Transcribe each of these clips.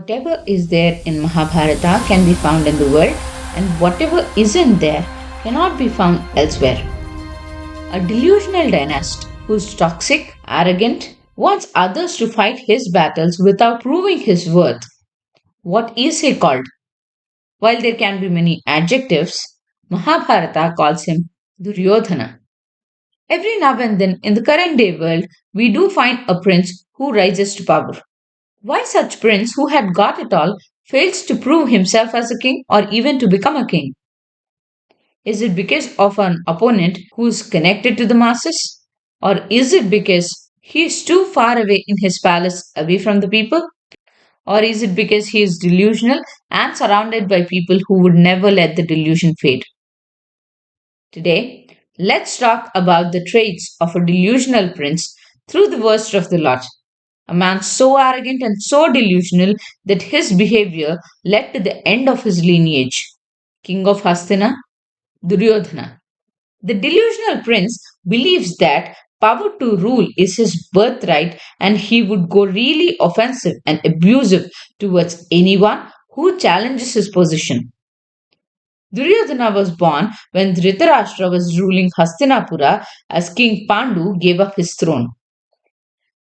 Whatever is there in Mahabharata can be found in the world, and whatever isn't there cannot be found elsewhere. A delusional dynast who's toxic, arrogant, wants others to fight his battles without proving his worth. What is he called? While there can be many adjectives, Mahabharata calls him Duryodhana. Every now and then in the current day world, we do find a prince who rises to power. Why such prince who had got it all fails to prove himself as a king or even to become a king? Is it because of an opponent who is connected to the masses? Or is it because he is too far away in his palace away from the people? Or is it because he is delusional and surrounded by people who would never let the delusion fade? Today, let's talk about the traits of a delusional prince through the worst of the lot. A man so arrogant and so delusional that his behavior led to the end of his lineage. King of Hastina, Duryodhana. The delusional prince believes that power to rule is his birthright and he would go really offensive and abusive towards anyone who challenges his position. Duryodhana was born when Dhritarashtra was ruling Hastinapura as King Pandu gave up his throne.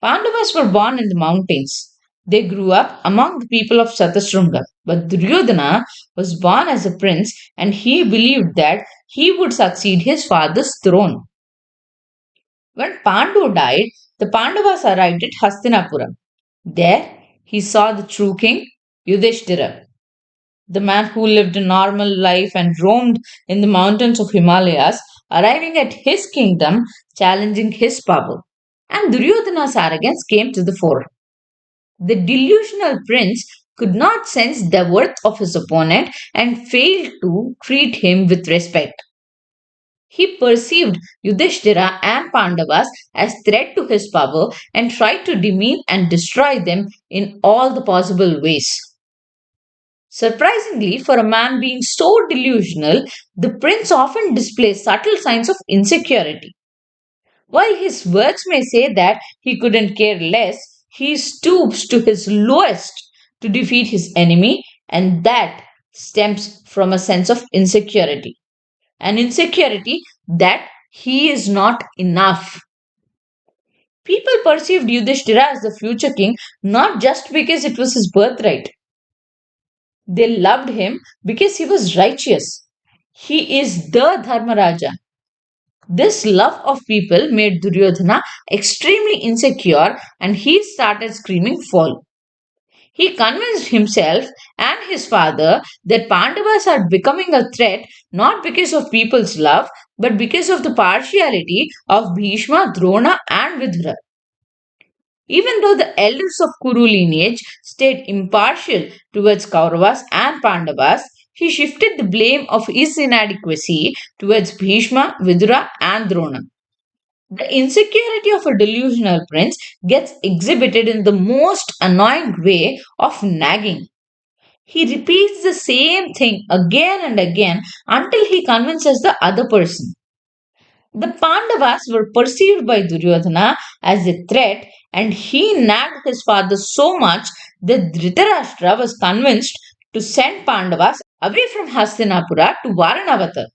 Pandavas were born in the mountains. They grew up among the people of Satasrunga. But Duryodhana was born as a prince and he believed that he would succeed his father's throne. When Pandu died, the Pandavas arrived at Hastinapura. There, he saw the true king, Yudhishthira, the man who lived a normal life and roamed in the mountains of Himalayas, arriving at his kingdom, challenging his power. And Duryodhana's arrogance came to the fore. The delusional prince could not sense the worth of his opponent and failed to treat him with respect. He perceived Yudhishthira and Pandavas as threat to his power and tried to demean and destroy them in all the possible ways. Surprisingly, for a man being so delusional, the prince often displays subtle signs of insecurity. While his words may say that he couldn't care less, he stoops to his lowest to defeat his enemy, and that stems from a sense of insecurity. An insecurity that he is not enough. People perceived Yudhishthira as the future king not just because it was his birthright. They loved him because he was righteous. He is the Dharmaraja. This love of people made Duryodhana extremely insecure and he started screaming fall. He convinced himself and his father that Pandavas are becoming a threat not because of people's love but because of the partiality of Bhishma, Drona, and Vidura. Even though the elders of Kuru lineage stayed impartial towards Kauravas and Pandavas, he shifted the blame of his inadequacy towards Bhishma, Vidura, and Drona. The insecurity of a delusional prince gets exhibited in the most annoying way of nagging. He repeats the same thing again and again until he convinces the other person. The Pandavas were perceived by Duryodhana as a threat and he nagged his father so much that Dhritarashtra was convinced to send Pandavas away from Hastinapura to Varanavata.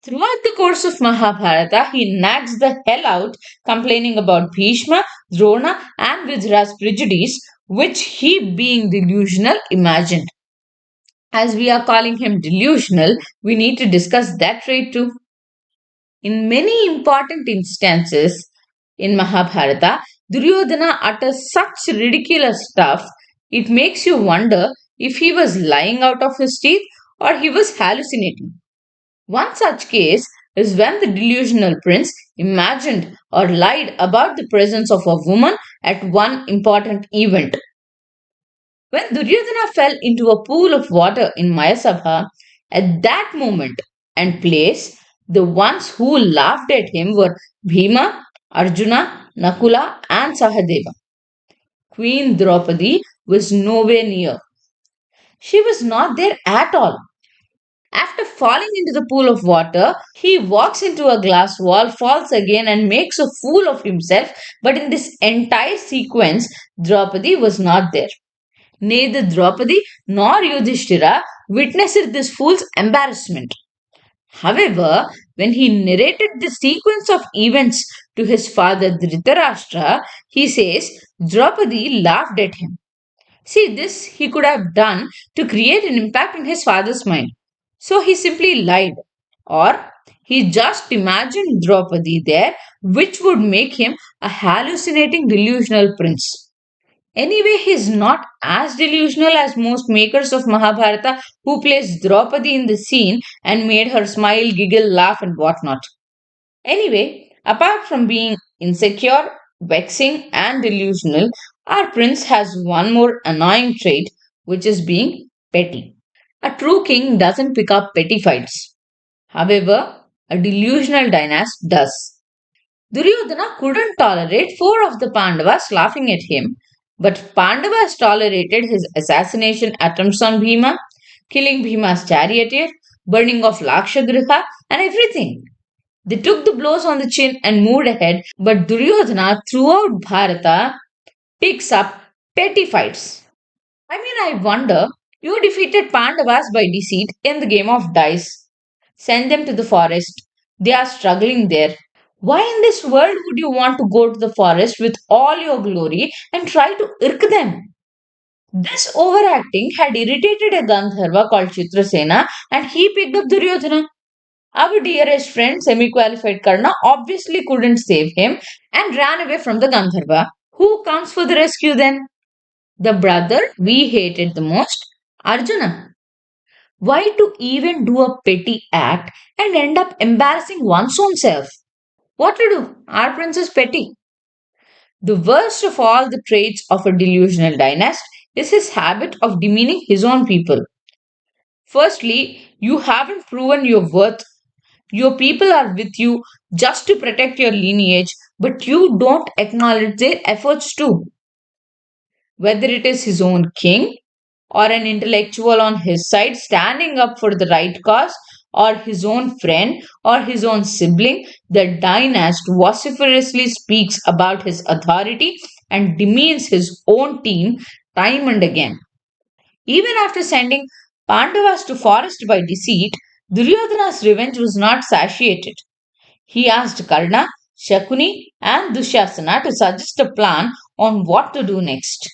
Throughout the course of Mahabharata, he nags the hell out, complaining about Bhishma, Drona, and Vidura's prejudice, which he, being delusional, imagined. As we are calling him delusional, we need to discuss that trait too. In many important instances in Mahabharata, Duryodhana utters such ridiculous stuff, it makes you wonder if he was lying out of his teeth or he was hallucinating. One such case is when the delusional prince imagined or lied about the presence of a woman at one important event. When Duryodhana fell into a pool of water in Mayasabha, at that moment and place, the ones who laughed at him were Bhima, Arjuna, Nakula, and Sahadeva. Queen Draupadi was nowhere near. She was not there at all. After falling into the pool of water, he walks into a glass wall, falls again, and makes a fool of himself. But in this entire sequence, Draupadi was not there. Neither Draupadi nor Yudhishthira witnessed this fool's embarrassment. However, when he narrated the sequence of events to his father Dhritarashtra, he says Draupadi laughed at him. See, this he could have done to create an impact in his father's mind. So he simply lied. Or he just imagined Draupadi there, which would make him a hallucinating delusional prince. Anyway, he is not as delusional as most makers of Mahabharata who placed Draupadi in the scene and made her smile, giggle, laugh, and whatnot. Anyway, apart from being insecure, vexing, and delusional, our prince has one more annoying trait, which is being petty. A true king doesn't pick up petty fights. However, a delusional dynast does. Duryodhana couldn't tolerate four of the Pandavas laughing at him, but Pandavas tolerated his assassination attempts on Bhima, killing Bhima's charioteer, burning of Lakshagriha, and everything. They took the blows on the chin and moved ahead, but Duryodhana throughout Bharata picks up petty fights. I wonder, you defeated Pandavas by deceit in the game of dice. Send them to the forest. They are struggling there. Why in this world would you want to go to the forest with all your glory and try to irk them? This overacting had irritated a Gandharva called Chitrasena and he picked up Duryodhana. Our dearest friend, semi qualified Karna, obviously couldn't save him and ran away from the Gandharva. Who comes for the rescue then? The brother we hated the most, Arjuna. Why to even do a petty act and end up embarrassing one's own self? What to do? Our prince is petty. The worst of all the traits of a delusional dynast is his habit of demeaning his own people. Firstly, you haven't proven your worth. Your people are with you just to protect your lineage, but you don't acknowledge their efforts too. Whether it is his own king, or an intellectual on his side standing up for the right cause, or his own friend, or his own sibling, the dynast vociferously speaks about his authority and demeans his own team time and again. Even after sending Pandavas to forest by deceit, Duryodhana's revenge was not satiated. He asked Karna, Shakuni, and Dushasana to suggest a plan on what to do next.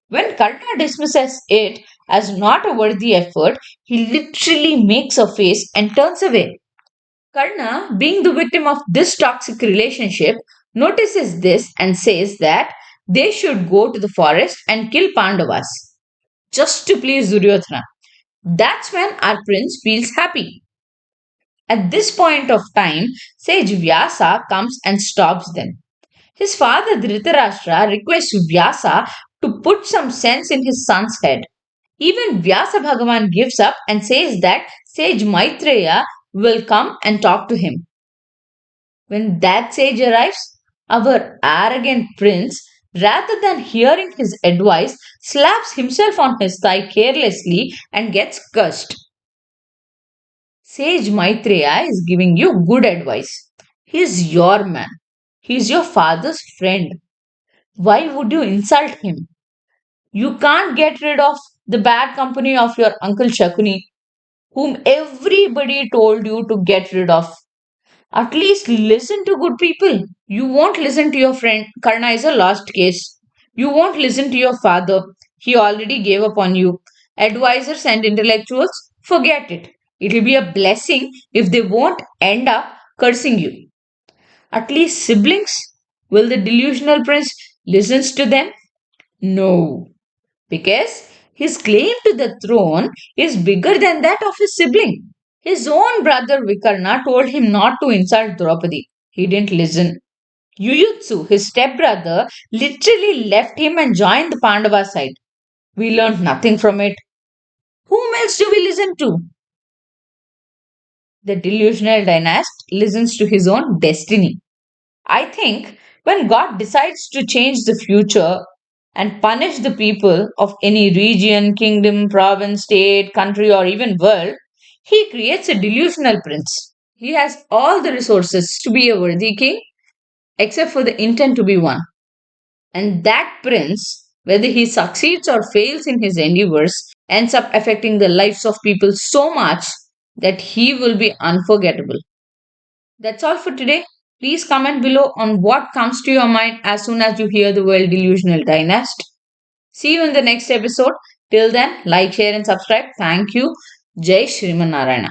When Karna dismisses it as not a worthy effort, he literally makes a face and turns away. Karna, being the victim of this toxic relationship, notices this and says that they should go to the forest and kill Pandavas just to please Duryodhana. That's when our prince feels happy. At this point of time, sage Vyasa comes and stops them. His father Dhritarashtra requests Vyasa to put some sense in his son's head. Even Vyasa Bhagavan gives up and says that sage Maitreya will come and talk to him. When that sage arrives, our arrogant prince, rather than hearing his advice, slaps himself on his thigh carelessly and gets cursed. Sage Maitreya is giving you good advice. He is your man. He is your father's friend. Why would you insult him? You can't get rid of the bad company of your uncle Shakuni, whom everybody told you to get rid of. At least listen to good people. You won't listen to your friend. Karna is a lost case. You won't listen to your father. He already gave up on you. Advisors and intellectuals, forget it. It'll be a blessing if they won't end up cursing you. At least siblings? Will the delusional prince listens to them? No, because his claim to the throne is bigger than that of his sibling. His own brother Vikarna told him not to insult Draupadi. He didn't listen. Yuyutsu, his stepbrother, literally left him and joined the Pandava side. We learned nothing from it. Whom else do we listen to? The delusional dynast listens to his own destiny. I think when God decides to change the future and punish the people of any region, kingdom, province, state, country, or even world, he creates a delusional prince. He has all the resources to be a worthy king except for the intent to be one. And that prince whether he succeeds or fails in his endeavors, ends up affecting the lives of people so much that he will be unforgettable. That's all for today. Please comment below on what comes to your mind as soon as you hear the word delusional dynast. See you in the next episode. Till then, like, share, and subscribe. Thank you. Jai Shriman Narayana.